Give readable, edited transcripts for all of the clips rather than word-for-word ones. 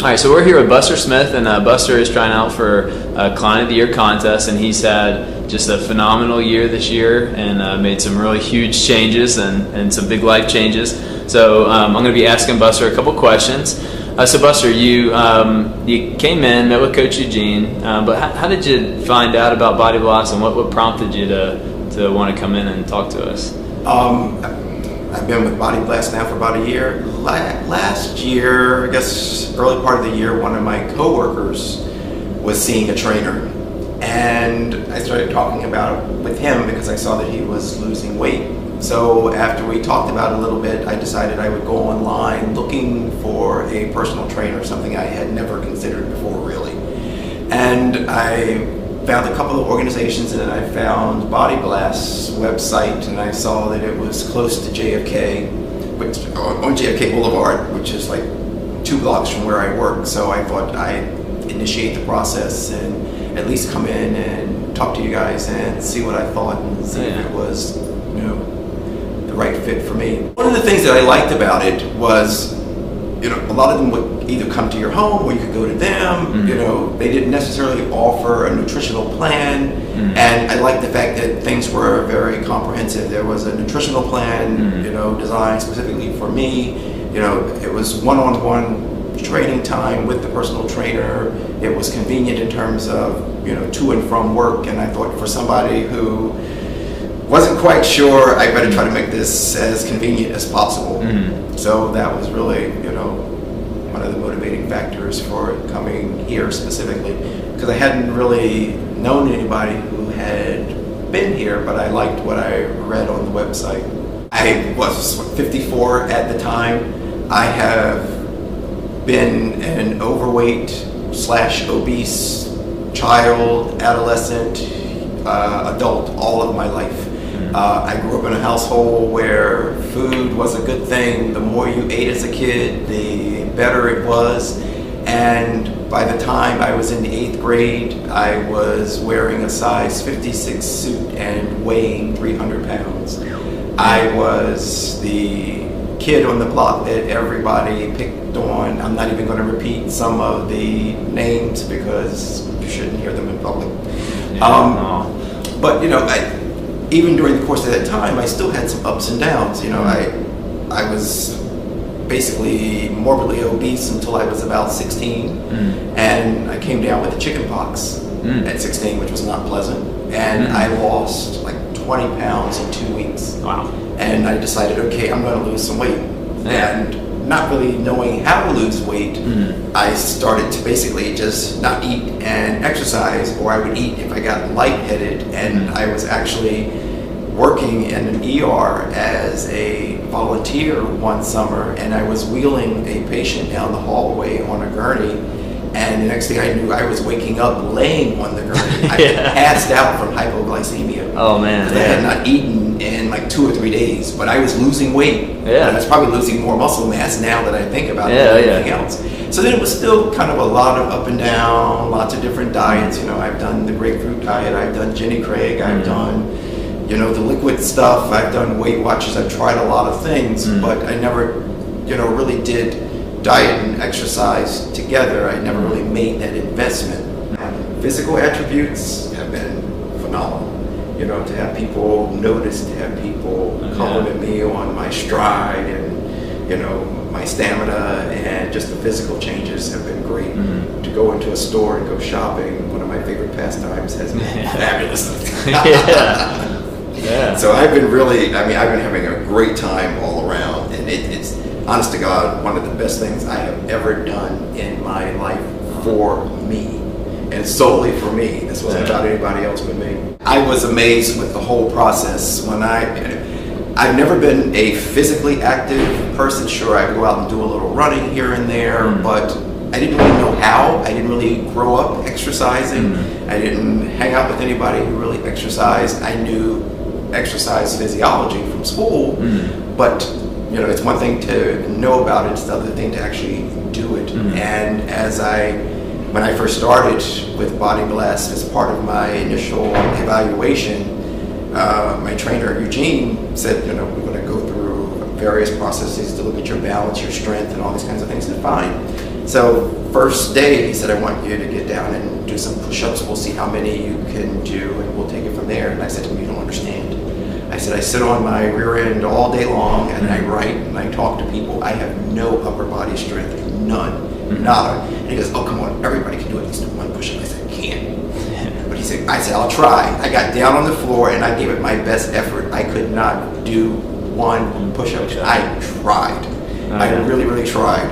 right, so we're here with Buster Smith, and Buster is trying out for Client of the Year contest, and he's had just a phenomenal year this year and made some really huge changes and some big life changes. So I'm going to be asking Buster a couple questions. So Buster, you came in, met with Coach Eugene, but how did you find out about Body Blast, and what prompted you to want to come in and talk to us? I've been with Body Blast now for about a year. Last year, I guess early part of the year, one of my coworkers was seeing a trainer, and I started talking about it with him because I saw that he was losing weight. So after we talked about it a little bit, I decided I would go online looking for a personal trainer, something I had never considered before, really. And I found a couple of organizations, and then I found Body Blast's website, and I saw that it was close to JFK, on JFK Boulevard, which is like 2 blocks from where I work. So I thought I'd initiate the process and at least come in and talk to you guys and see what I thought and see if it was, the right fit for me. One of the things that I liked about it was, a lot of them would either come to your home or you could go to them. They didn't necessarily offer a nutritional plan, and I liked the fact that things were very comprehensive. There was a nutritional plan, designed specifically for me. It was one-on-one training time with the personal trainer. It was convenient in terms of, to and from work, and I thought for somebody who wasn't quite sure, I better try to make this as convenient as possible. So that was really, one of the motivating factors for coming here specifically, because I hadn't really known anybody who had been here, but I liked what I read on the website. I was 54 at the time. I have been an overweight/obese child, adolescent, adult all of my life. I grew up in a household where food was a good thing. The more you ate as a kid, the better it was. And by the time I was in the 8th grade, I was wearing a size 56 suit and weighing 300 pounds. I was the kid on the block that everybody picked on. I'm not even going to repeat some of the names because you shouldn't hear them in public. But even during the course of that time, I still had some ups and downs. I was basically morbidly obese until I was about 16, and I came down with the chicken pox at 16, which was not pleasant, and I lost like 20 pounds in 2 weeks. Wow. And I decided, okay, I'm going to lose some weight. And not really knowing how to lose weight, I started to basically just not eat and exercise, or I would eat if I got lightheaded. And I was actually working in an ER as a volunteer one summer, and I was wheeling a patient down the hallway on a gurney, and the next thing I knew, I was waking up laying on the gurney. I passed out from hypoglycemia. Oh man! I had not eaten in like 2 or 3 days, but I was losing weight. Yeah. And I was probably losing more muscle mass now that I think about it than anything else. So then it was still kind of a lot of up and down, lots of different diets. I've done the grapefruit diet, I've done Jenny Craig, I've done, the liquid stuff, I've done Weight Watchers, I've tried a lot of things, but I never, really did diet and exercise together. I never really made that investment. Physical attributes have been phenomenal. To have people notice, to have people compliment me on my stride and, my stamina, and just the physical changes have been great. To go into a store and go shopping, one of my favorite pastimes, has been fabulous. So I've been having a great time all around, and it's honest to God, one of the best things I have ever done in my life for me, and solely for me. This wasn't about anybody else but me. I was amazed with the whole process. I've never been a physically active person. Sure, I go out and do a little running here and there, but I didn't really know how. I didn't really grow up exercising. I didn't hang out with anybody who really exercised. I knew exercise physiology from school, but it's one thing to know about it, it's the other thing to actually do it. And when I first started with Body Blast, as part of my initial evaluation, my trainer Eugene said, we're going to go through various processes to look at your balance, your strength, and all these kinds of things. And fine. So first day, he said, I want you to get down and do some push-ups. We'll see how many you can do, and we'll take it from there. And I said to him, you don't understand. I said, I sit on my rear end all day long, and I write, and I talk to people. I have no upper body strength, none, nada. And he goes, oh, come on, everybody can do at least one push-up. I said, I can't. But I said, I'll try. I got down on the floor, and I gave it my best effort. I could not do one push-up. I tried. I really, really tried.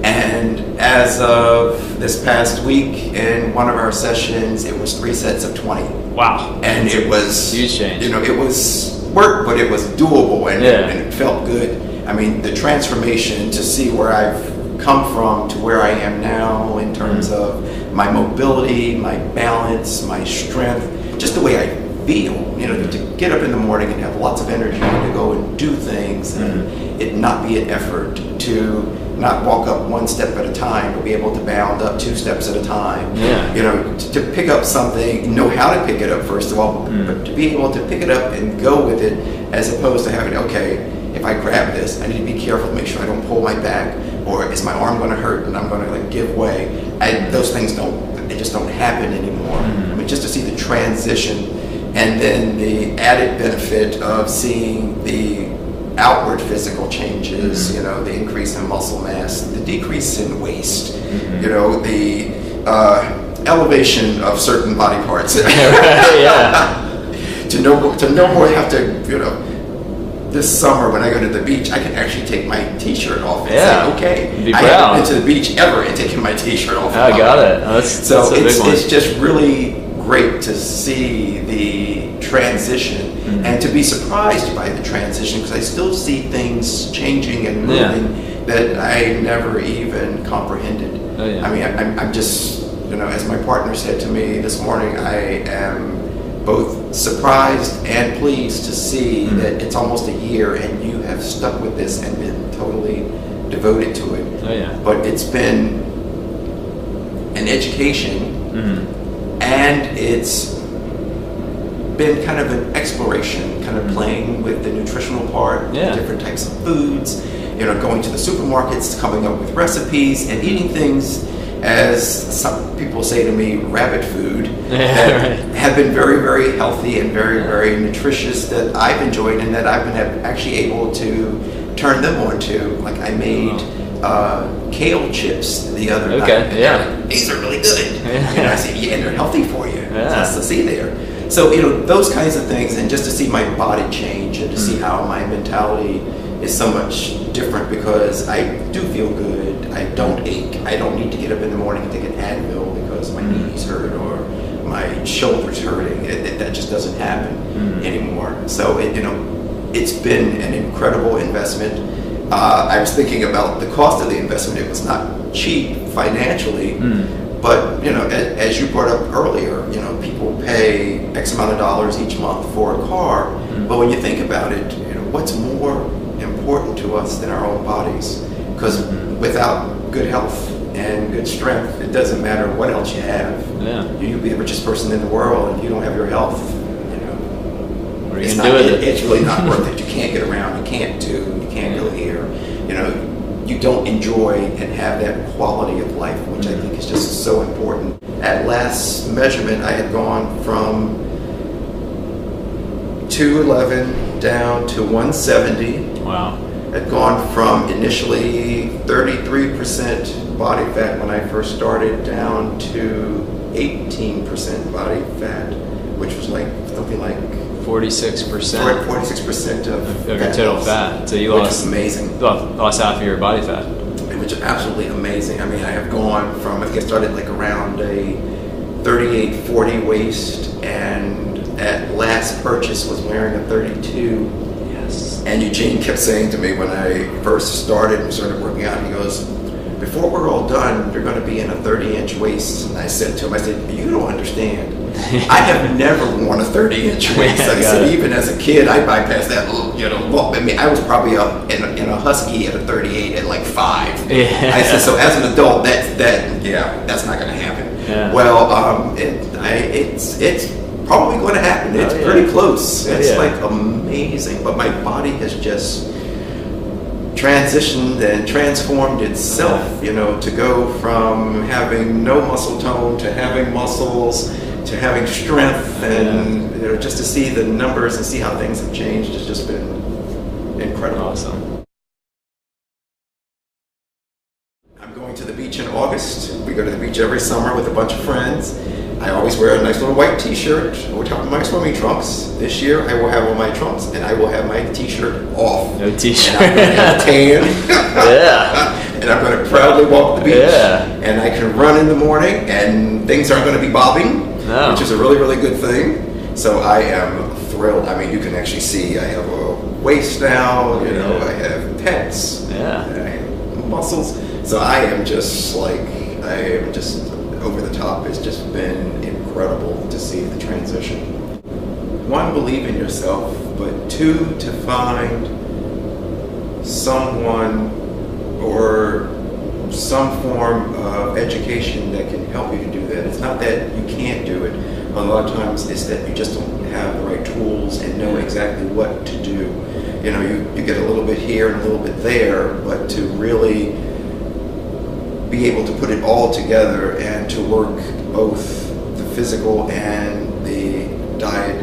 And as of this past week, in one of our sessions, it was 3 sets of 20. Wow. And it was huge change. You know, it was work, but it was doable, and it felt good. I mean, the transformation to see where I've come from to where I am now in terms of my mobility, my balance, my strength, just the way I feel, you know, to get up in the morning and have lots of energy to go and do things and it not be an effort, to not walk up one step at a time, but be able to bound up 2 steps at a time. Yeah. You know, to pick up something, know how to pick it up first of all, but to be able to pick it up and go with it, as opposed to having, okay, if I grab this, I need to be careful to make sure I don't pull my back, or is my arm going to hurt and I'm going to like give way. Those things they just don't happen anymore. I mean, just to see the transition, and then the added benefit of seeing the outward physical changes, you know, the increase in muscle mass, the decrease in waist, you know, the elevation of certain body parts. To no more have to, you know, this summer when I go to the beach, I can actually take my t-shirt off and say, okay, I haven't been to the beach ever and taken my t-shirt off. I got it. That's a big one. It's just really great to see the transition and to be surprised by the transition, because I still see things changing and moving that I never even comprehended. I mean, I'm just, you know, as my partner said to me this morning, I am both surprised and pleased to see that it's almost a year and you have stuck with this and been totally devoted to it. But it's been an education, and it's been kind of an exploration, kind of playing with the nutritional part, different types of foods, you know, going to the supermarkets, coming up with recipes, and eating things, as some people say to me, rabbit food, that have been very, very healthy and very, very nutritious, that I've enjoyed and that I've been actually able to turn them onto. Like I made kale chips the other night. These are really good. And I said, and they're healthy for you. That's to see there. So, you know, those kinds of things, and just to see my body change and to see how my mentality is so much different, because I do feel good. I don't ache. I don't need to get up in the morning and take an Advil because my knees hurt or my shoulder's hurting. That just doesn't happen anymore. So, you know, it's been an incredible investment. I was thinking about the cost of the investment. It was not cheap financially, but, you know, as you brought up earlier, you know, people pay X amount of dollars each month for a car, but when you think about it, you know, what's more important to us than our own bodies? Because without good health and good strength, it doesn't matter what else you have. You can be the richest person in the world, and if you don't have your health, you know, it's really not worth it. You can't get around, you can't do, you can't go here, you know, you don't enjoy and have that quality of life, which I think is just so important. At last measurement, I had gone from 211 down to 170. Wow. I'd gone from initially 33% body fat when I first started down to 18% body fat, which was like something like 46%. 46% of your total fat. So you lost amazing. Lost half of your body fat. Which is absolutely amazing. I mean, I have gone from, I think I started like around a 38, 40 waist, and at last purchase was wearing a 32. Yes. And Eugene kept saying to me when I first started and started working out, he goes, before we're all done, you're going to be in a 30-inch waist. And I said to him, I said, you don't understand. I have never worn a 30-inch waist. I said, even as a kid, I bypassed that little, you know, walk. I mean, I was probably in a Husky at a 38 at like 5. I said, so as an adult, that's not going to happen. Well, it's probably going to happen. It's pretty close. It's like amazing. But my body has just transitioned and transformed itself, you know, to go from having no muscle tone to having muscles to having strength, and you know, just to see the numbers and see how things have changed has just been incredible. Awesome. I'm going to the beach in August. We go to the beach every summer with a bunch of friends. I always wear a nice little white t-shirt over top of my swimming trunks. This year I will have on my trunks and I will have my t-shirt off. No t-shirt. And I'm going to have a tan. Yeah. And I'm going to proudly walk the beach. Yeah. And I can run in the morning and things aren't going to be bobbing, No. which is a really, really good thing. So I am thrilled. I mean, you can actually see I have a waist now, you know, I have pecs, Yeah. I have muscles. So I am just over the top. It's just been incredible to see the transition. One, believe in yourself, but two, to find someone or some form of education that can help you to do that. It's not that you can't do it. A lot of times it's that you just don't have the right tools and know exactly what to do. You know, you get a little bit here and a little bit there, but to really be able to put it all together and to work both the physical and the diet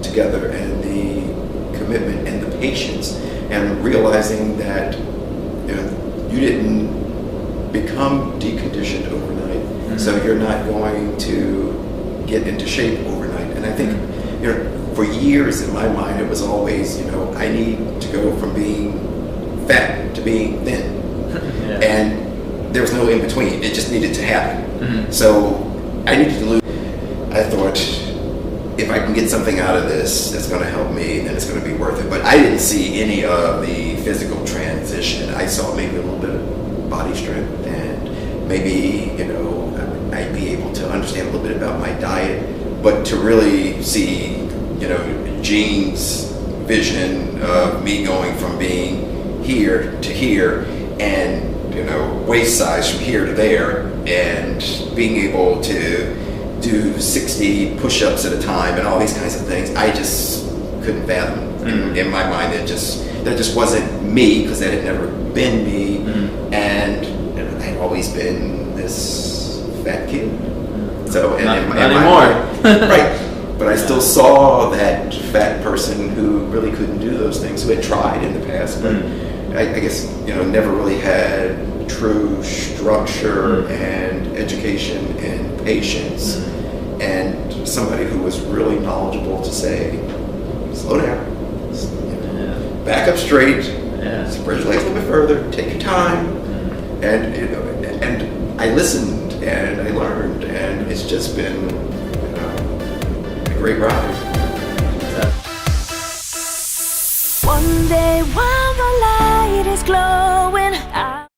together, and the commitment and the patience, and realizing that you know you didn't become deconditioned overnight, so you're not going to get into shape overnight. And I think you know for years in my mind it was always, you know, I need to go from being fat to being thin. Yeah. And there was no in between. It just needed to happen. Mm-hmm. So I needed to lose. I thought, if I can get something out of this that's going to help me, then it's going to be worth it. But I didn't see any of the physical transition. I saw maybe a little bit of body strength, and maybe, you know, I'd be able to understand a little bit about my diet. But to really see, you know, Gene's vision of me going from being here to here, and you know, waist size from here to there, and being able to do 60 push-ups at a time and all these kinds of things, I just couldn't fathom. In my mind, that just wasn't me, because that had never been me, and you know, I'd always been this fat kid. So and Not in my anymore. mind, right? But I still saw that fat person who really couldn't do those things, who had tried in the past, but I guess, you know, never really had true structure and education and patience, and somebody who was really knowledgeable to say, slow down, back up straight, spread your legs a little bit further, take your time, and you know, and I listened and I learned, and it's just been, you know, a great ride. One day,